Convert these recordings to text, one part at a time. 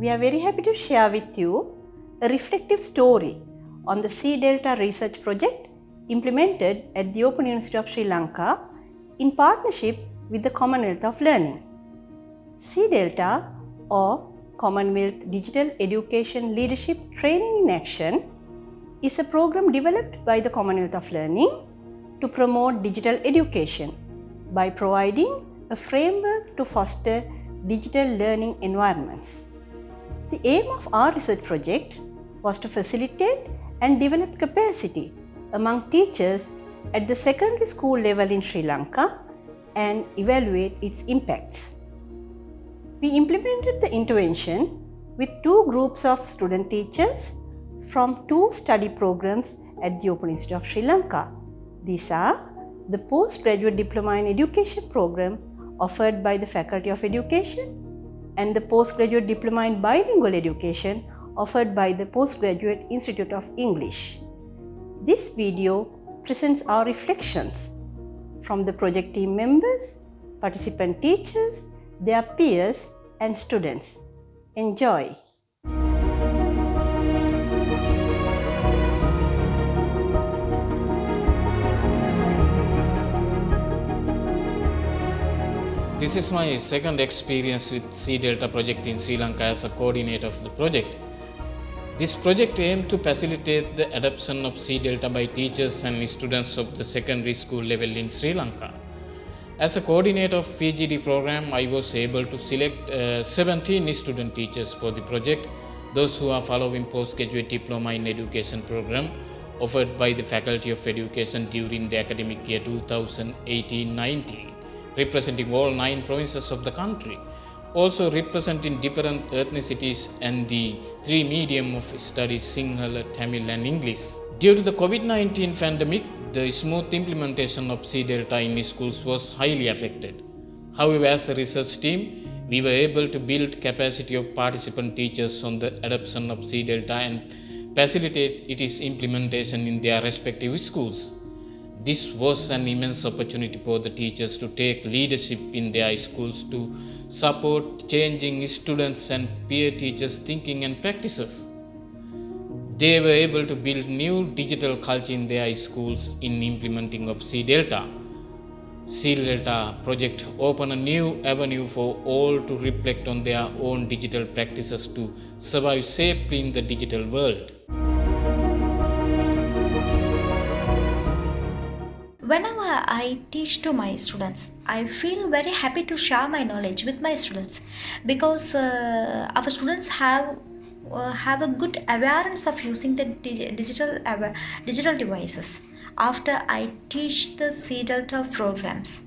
we are very happy to share with you a reflective story on the Sea Delta research project implemented at the Open University of Sri Lanka in partnership with the Commonwealth of Learning. Sea Delta, or Commonwealth Digital Education Leadership Training in Action, is a program developed by the Commonwealth of Learning to promote digital education by providing a framework to foster digital learning environments. The aim of our research project was to facilitate and develop capacity among teachers at the secondary school level in Sri Lanka and evaluate its impacts. We implemented the intervention with two groups of student teachers from two study programs at the Open University of Sri Lanka. These are the Postgraduate Diploma in Education program offered by the Faculty of Education and the Postgraduate Diploma in Bilingual Education offered by the Postgraduate Institute of English. This video presents our reflections from the project team members, participant teachers, their peers and students. Enjoy! This is my second experience with Sea Delta project in Sri Lanka as a coordinator of the project. This project aimed to facilitate the adoption of Sea Delta by teachers and students of the secondary school level in Sri Lanka. As a coordinator of PGD program, I was able to select 17 student teachers for the project, those who are following postgraduate diploma in education program offered by the Faculty of Education during the academic year 2018-19. Representing all 9 provinces of the country, also representing different ethnicities and the 3 medium of studies Sinhala, Tamil and English. Due to the COVID-19 pandemic, the smooth implementation of Sea Delta in schools was highly affected. However, as a research team, we were able to build capacity of participant teachers on the adoption of Sea Delta and facilitate its implementation in their respective schools. This was an immense opportunity for the teachers to take leadership in their schools to support changing students and peer teachers' thinking and practices. They were able to build new digital culture in their schools in implementing of Sea Delta. Sea Delta project opened a new avenue for all to reflect on their own digital practices to survive safely in the digital world. Whenever I teach to my students, I feel very happy to share my knowledge with my students because our students have a good awareness of using the digital devices. After I teach the Sea Delta programs,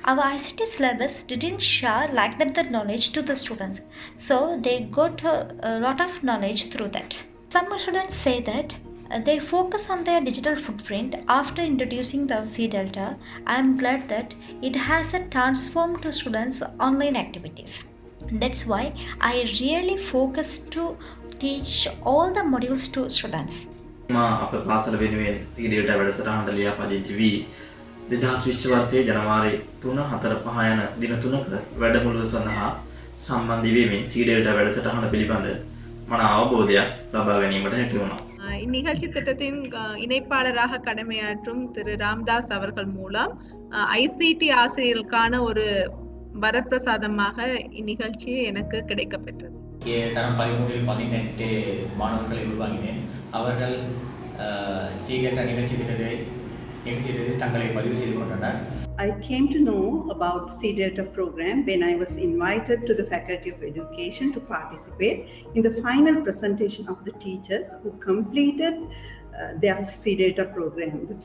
our ICT syllabus didn't share like that the knowledge to the students, so they got a lot of knowledge through that. Some students say that they focus on their digital footprint after introducing the Sea Delta. I am glad that it has transformed to students' online activities. That's why I really focus to teach all the modules to students. අප පාසල වෙනුවෙන් Sea Delta වැඩසටහනට ලියාපදිංචි වී 2020 වර්ෂයේ ජනවාරි 3, 4, 5 යන දින 3ක වැඩමුළුව සඳහා සම්බන්ධ වීමෙන් Sea Delta වැඩසටහන පිළිබඳ මන අවබෝධයක් ලබා ගැනීමට හැකි වුණා. இந்நிகழ்ச்சி திட்டத்தின் இணைப்பாளராக கடமையாற்றும் திரு ராம்தாஸ் அவர்கள் மூலம் ஐசிடி ஆசிரியர்களுக்கான ஒரு வரப்பிரசாதமாக இந்நிகழ்ச்சி எனக்கு கிடைக்கப்பெற்றது. தரம் 13 18 மாணவர்களை உருவாகினேன். அவர்கள் சீகட்ட நிகழ்ச்சி திட்டத்தில் தங்களை பதிவு செய்து கொண்டனர். I came to know about the Sea Delta program when I was invited to the Faculty of Education to participate in the final presentation of the teachers who completed their Sea Delta program, the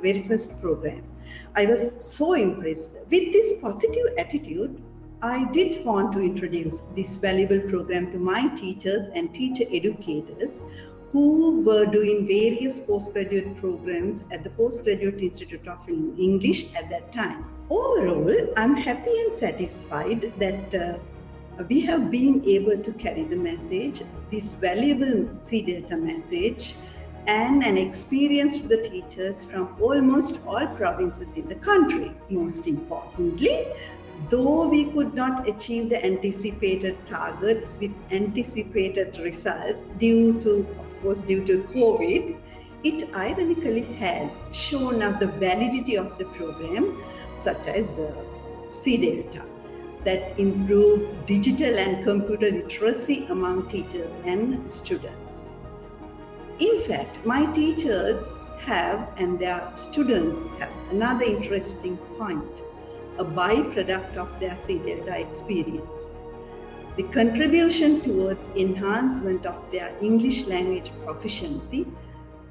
very first program. I was so impressed. With this positive attitude, I did want to introduce this valuable program to my teachers and teacher educators who were doing various postgraduate programs at the Postgraduate Institute of English at that time. Overall, I'm happy and satisfied that we have been able to carry the message, this valuable Sea Delta message, and an experience to the teachers from almost all provinces in the country. Most importantly, Though we could not achieve the anticipated targets with anticipated results due to COVID, it ironically has shown us the validity of the program, such as C Delta, that improve digital and computer literacy among teachers and students. In fact, my teachers have and their students have another interesting point, a byproduct of their C Delta experience. The contribution towards enhancement of their English language proficiency,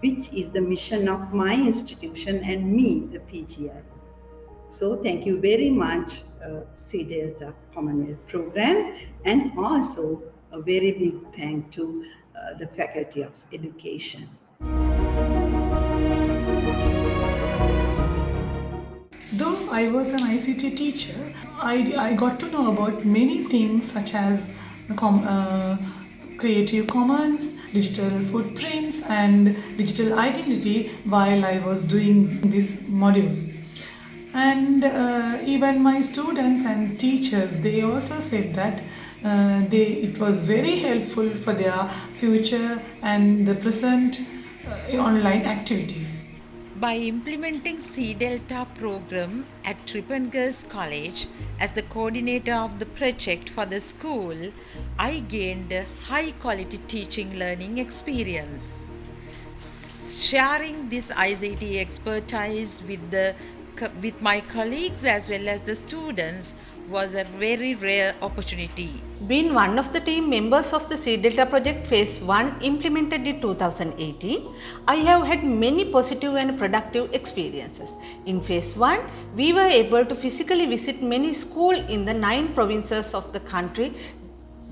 which is the mission of my institution and me, the PGI. So thank you very much, C Delta Commonwealth Program, and also a very big thank to the Faculty of Education. Though I was an ICT teacher, I got to know about many things such as Creative Commons, digital footprints and digital identity while I was doing these modules. And even my students and teachers, they also said that it was very helpful for their future and the present online activities. By implementing C Delta program at Tripangers College as the coordinator of the project for the school, I gained a high quality teaching learning experience. Sharing this ICT expertise with my colleagues as well as the students was a very rare opportunity. Being one of the team members of the C Delta project phase 1 implemented in 2018, I have had many positive and productive experiences. In phase 1, we were able to physically visit many schools in the 9 provinces of the country.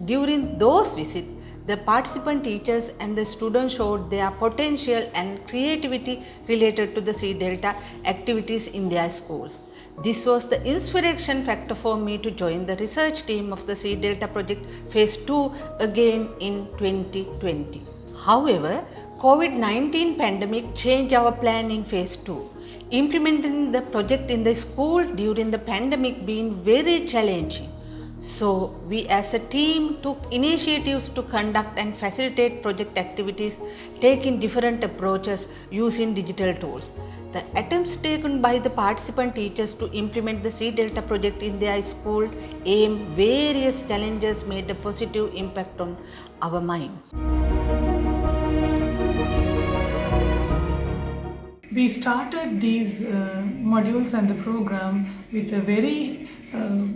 During those visits, the participant teachers and the students showed their potential and creativity related to the C Delta activities in their schools. This was the inspiration factor for me to join the research team of the C Delta project phase 2 again in 2020. However, COVID-19 pandemic changed our plan in phase 2. Implementing the project in the school during the pandemic being very challenging. So, we as a team took initiatives to conduct and facilitate project activities, taking different approaches using digital tools. The attempts taken by the participant teachers to implement the C Delta project in their school aimed various challenges made a positive impact on our minds. We started these modules and the program with a very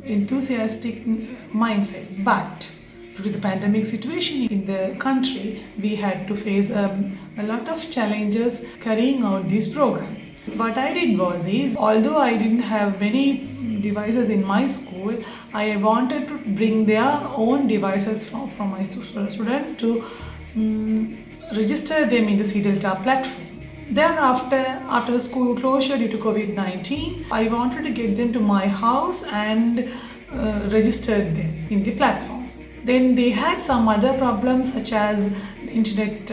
enthusiastic mindset, but due to the pandemic situation in the country, we had to face a lot of challenges carrying out this program. What I did was, although I didn't have many devices in my school, I wanted to bring their own devices from my students to register them in the C Delta platform. Thereafter, after the school closure due to COVID-19, I wanted to get them to my house and registered them in the platform. Then they had some other problems such as internet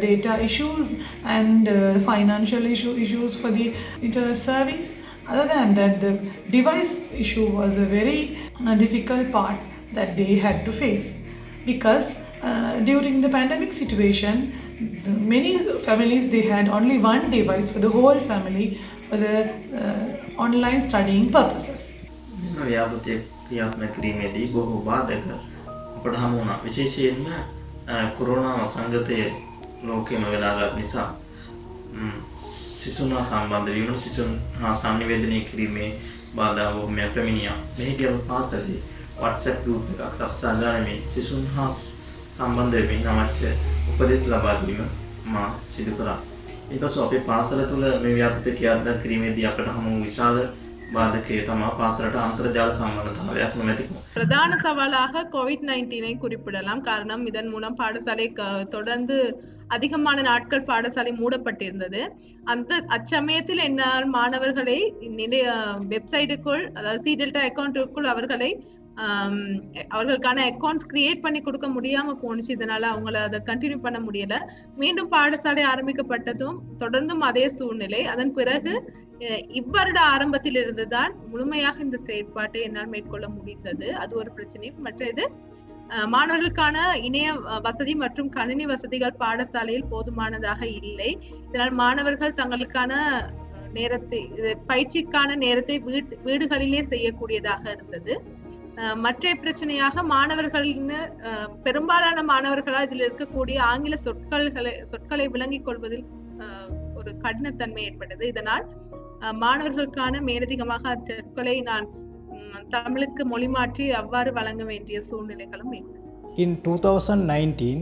data issues and financial issues for the internet service. Other than that, the device issue was a very difficult part that they had to face, because during the pandemic situation, many families, they had only one device for the whole family for the online studying purposes. ව්‍යාපෘතිය ක්‍රියාත්මක කිරීමේදී බොහෝ බාධක අපට හමු වුණා. විශේෂයෙන්ම corona සංගතයේ ලෝකෙම වෙලාගත් නිසා සිසුන් හා සම්බන්ධ වීම, සිසුන් හා සංනිවේදනය කිරීමේ බාධා බොහොමයක් පැමිණියා. මෙහිදී අප පාසලේ WhatsApp group එකක් සකසා ගනිමින් සිසුන් හා සම්බන්ධ වෙමින් අවශ්‍ය උපදෙස් ලබා දීම මා සිදු කරා. ඊපසු අපේ පාසල තුළ මේ ව්‍යාපෘතිය ක්‍රියාත්මක කිරීමේදී අපට හමු වූ විශාල பாதகே தமா பாத்திரட்ட அந்தர்ஜால சம்பந்தතාවයක් නොමැතිකම. பிரதான சவாலாக கோவிட்-19 குறிப்பிடலாம். காரணம், இதன் மூலம் பாடசாலை தொடர்ந்து அதிகமான நாட்கள் பாடசாலை மூடப்பட்டிருந்தது. அச்சமயத்தில் என்னால் மாணவர்களை வெப்சைட்டுக்குள், அதாவது C Delta அக்கௌண்ட்டுக்குள் அவர்களுக்கான அக்கௌண்ட்ஸ் கிரியேட் பண்ணி கொடுக்க முடியாம போனுச்சு. இதனால அவங்கள அதை கண்டினியூ பண்ண முடியல. மீண்டும் பாடசாலை ஆரம்பிக்கப்பட்டதும் தொடர்ந்தும் அதே சூழ்நிலை. அதன் பிறகு இவ்வருட ஆரம்பத்திலிருந்து தான் முழுமையாக இந்த செயற்பாட்டை என்னால் மேற்கொள்ள முடிந்தது. அது ஒரு பிரச்சனை. மற்றது மாணவர்களுக்கான இணைய வசதி மற்றும் கணினி வசதிகள் பாடசாலையில் போதுமானதாக இல்லை. இதனால் மாணவர்கள் தங்களுக்கான நேரத்தை பயிற்சிக்கான நேரத்தை வீடுகளிலே செய்யக்கூடியதாக இருந்தது. மற்ற பிரச்சனையாக மாணவர்களின் பெரும்பாலான மாணவர்களால் இதில் இருக்கக்கூடிய ஆங்கில சொற்களை விளங்கிக் கொள்வதில் ஒரு கடினத்தன்மை ஏற்பட்டது. இதனால் மாணவர்களுக்கான மேலதிகமாக அச்சொற்களை நான் தமிழுக்கு மொழிமாற்றி அவ்வாறு வழங்க வேண்டிய சூழ்நிலைகளும் ஏற்பட்டது. In 2019,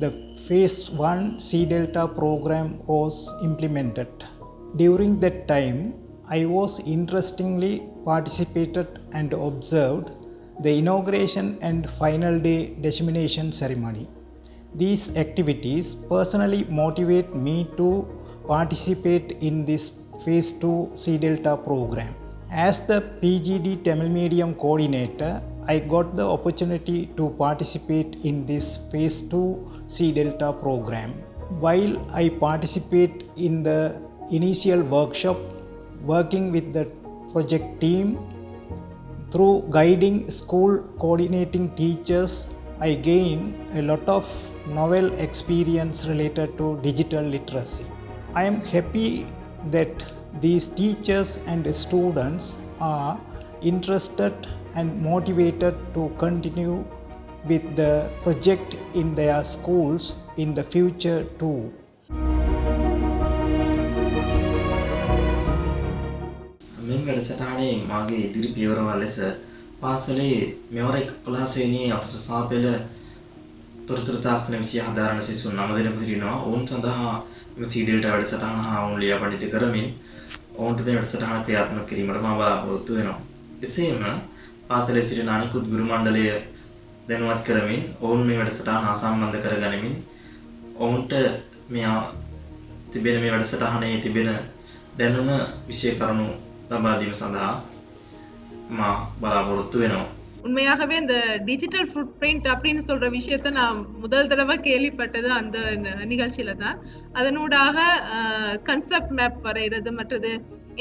the Phase 1 C Delta program was implemented. During that time, I was interestingly participated and observed the inauguration and final day dissemination ceremony. These activities personally motivate me to participate in this Phase 2 C Delta program. As the PGD Tamil Medium coordinator, I got the opportunity to participate in this Phase 2 C Delta program. While I participate in the initial workshop, working with the project team, through guiding school coordinating teachers, I gained a lot of novel experience related to digital literacy. I am happy that these teachers and students are interested and motivated to continue with the project in their schools in the future too. මෙම වැඩසටහනේ මාගේ ඉදිරි පියවරවල් ලෙස පාසලේ මෙවර 11 වෙනි අපසර සාපේල තොරතුරු තාක්ෂණ විෂය හදාරන සිසුන් 9 දෙනෙකු සිටිනවා. ඔවුන් සඳහා මෙම C Delta වැඩසටහන හා ඔවුන් ලියාපදිංචි කරමින් ඔවුන්ට මේ වැඩසටහන ක්‍රියාත්මක කිරීමට මම බලාපොරොත්තු වෙනවා. එසේම පාසලේ සිටින අනිකුත් ගුරු මණ්ඩලය දැනුවත් කරමින් ඔවුන් මේ වැඩසටහන හා සම්බන්ධ කරගනිමින් ඔවුන්ට මේ තිබෙන මේ වැඩසටහනේ තිබෙන දැනුම විෂය කරුණු ලබා දීම සඳහා මා බලාපොරොත්තු වෙනවා. உண்மையாகவே இந்த டிஜிட்டல் ஃபுட் பிரிண்ட் அப்படின்னு சொல்ற விஷயத்த நான் முதல் தடவை கேள்விப்பட்டது அந்த நிகழ்ச்சியில தான். அதனூடாக கன்செப்ட் மேப் வரைகிறது, மற்றது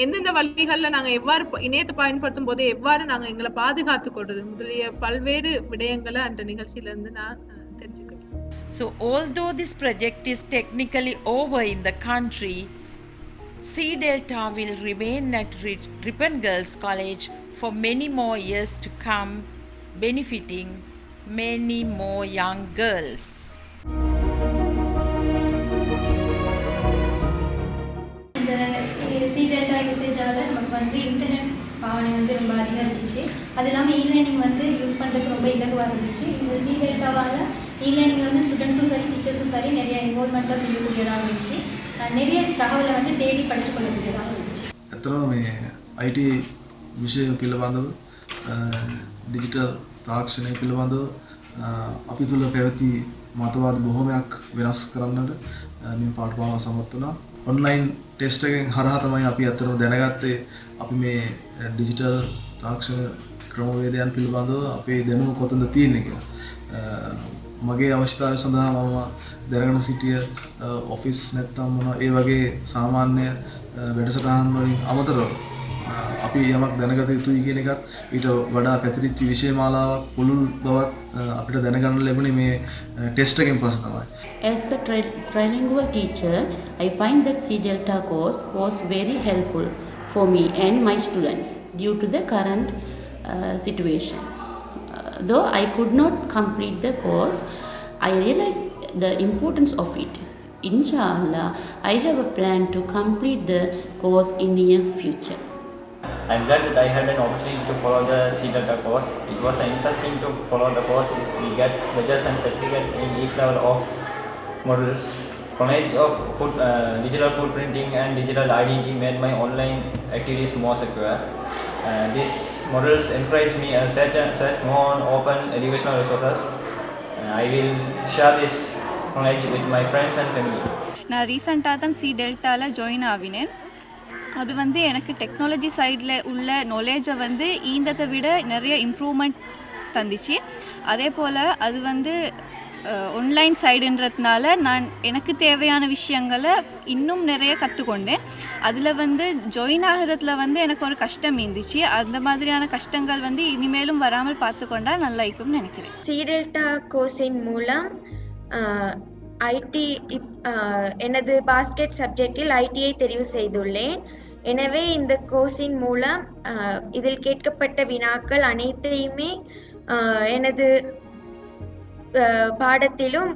எந்தெந்த வழிகளில் நாங்கள் எவ்வாறு இணையத்தை பயன்படுத்தும் போது எவ்வாறு நாங்கள் எங்களை பாதுகாத்து கொள்வது முதலிய பல்வேறு விடயங்களை அந்த நிகழ்ச்சியிலிருந்து நான் தெரிஞ்சுக்கிறேன். So although this project is technically over in the country, C Delta will remain at Ripon Girls College for many more years to come, benefiting many more young girls. இந்த C Delta யூசேஜால் நமக்கு வந்து internet பாவனை வந்து ரொம்ப அதிகரிச்சிச்சு. அது இல்லாமல் இ-லேர்னிங் வந்து use பண்ணுறதுக்கு ரொம்ப இலகுவாக இருந்துச்சு. இந்த C Deltaவால் இ-லேர்னிங்கில் வந்து ஸ்டூடெண்ட்ஸும் சரி டீச்சர்ஸும் சரி நிறைய இன்வால்மெண்ட்டாக செய்யக்கூடியதாக இருந்துச்சு. நிறைய தகவலை வந்து தேடி படித்து கொள்ளக்கூடியதாக இருந்துச்சு. ඇත්තටම මේ IT විෂය පිළිබඳව ඩිජිටල් තාක්ෂණය පිළිබඳව අපි තුල පැවති මතවාද බොහොමයක් වෙනස් කරන්නට මේ පාඨමාලාව සමත් වුණා. ඔන්ලයින් ටෙස්ට් එකෙන් හරහා තමයි අපි අතරම දැනගත්තේ අපි මේ ඩිජිටල් තාක්ෂණ ක්‍රමවේදයන් පිළිබඳව අපේ දැනුම කොතනද තියෙන්නේ කියලා. මගේ අවශ්‍යතාවය සඳහා මම දැනගෙන සිටිය ඔෆිස් නැත්නම් මොනවා ඒ වගේ සාමාන්‍ය වැඩසටහන් වලින් අමතරව අපි යමක් දැනගත යුතුයි කියන එකත් ඊට වඩා පැතිරිච්ච විෂය මාලාවක් පුළුල් බවත් අපිට දැනගන්න ලැබුණේ මේ ටෙස්ට් එකෙන් පස්සේ තමයි. As a trilingual teacher, I find that C Delta course was very helpful for me and my students due to the current situation. Though I could not complete the course, I realized the importance of it. Inshallah, I have a plan to complete the course in near future. I'm glad that I had an opportunity to follow the C Delta course. It was interesting to follow the course as we get badges and certificates in each level of modules. Knowledge of digital footprinting and digital identity made my online activities more secure. These models encourage me to search more on open educational resources. I will share this knowledge with my friends and family. நான் ரீசெண்டாக தான் C Deltaவில் join ஆகினேன். அது வந்து எனக்கு technology சைடில் உள்ள நாலேஜை வந்து ஈந்ததை விட நிறைய இம்ப்ரூவ்மெண்ட் தந்துச்சு. அதே போல் அது வந்து ஆன்லைன் சைடுன்றதுனால நான் எனக்கு தேவையான விஷயங்களை இன்னும் நிறைய கற்றுக்கொண்டேன். அதில் வந்து ஜாயின் ஆகிறதுல வந்து எனக்கு ஒரு கஷ்டம் இருந்துச்சு. அந்த மாதிரியான கஷ்டங்கள் வந்து இனிமேலும் வராமல் பார்த்துக்கொண்டா நல்லா இருக்கும்னு நினைக்கிறேன். C-Delta கோர்ஸின் மூலம் ஐடி எனது பாஸ்கெட் சப்ஜெக்டில் ஐடியை தெரிவு செய்துள்ளேன். எனவே இந்த கோர்ஸின் மூலம் இதில் கேட்கப்பட்ட வினாக்கள் அனைத்தையுமே எனது பாடத்திலும்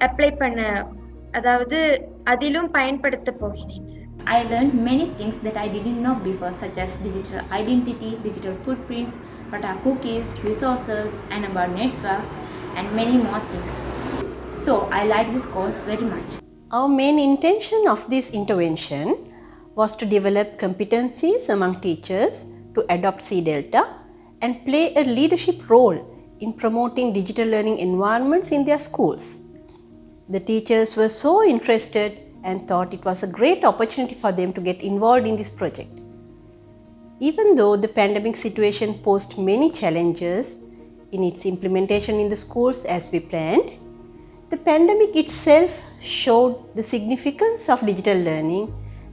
அப்ளை பண்ண, அதாவது அதிலும் பயன்படுத்த போகிறேன் sir. I learned many things that I didn't know before, such as digital identity, digital footprints, what are cookies, resources, and about networks, and many more things. So I like this course very much. Our main intention of this intervention was to develop competencies among teachers to adopt C-Delta and play a leadership role in promoting digital learning environments in their schools. The teachers were so interested and thought it was a great opportunity for them to get involved in this project. Even though the pandemic situation posed many challenges in its implementation in the schools as we planned, the pandemic itself showed the significance of digital learning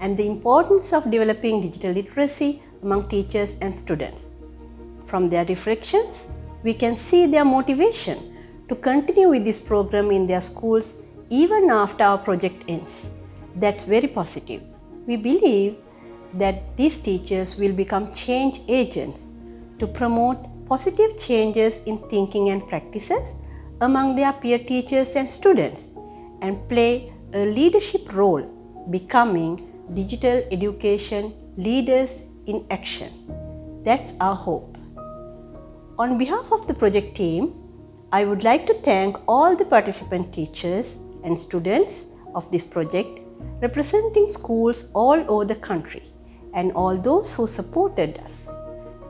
and the importance of developing digital literacy among teachers and students. From their reflections, we can see their motivation to continue with this program in their schools even after our project ends. That's very positive. We believe that these teachers will become change agents to promote positive changes in thinking and practices among their peer teachers and students and play a leadership role, becoming digital education leaders in action. That's our hope. On behalf of the project team, I would like to thank all the participant teachers and students of this project representing schools all over the country and all those who supported us.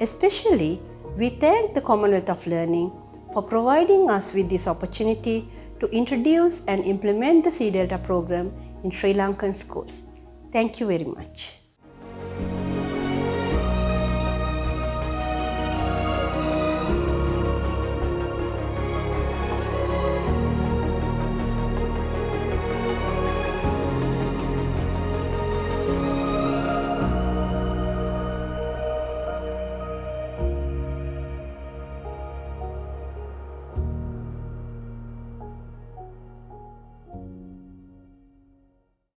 Especially, we thank the Commonwealth of Learning for providing us with this opportunity to introduce and implement the C-Delta program in Sri Lankan schools. Thank you very much.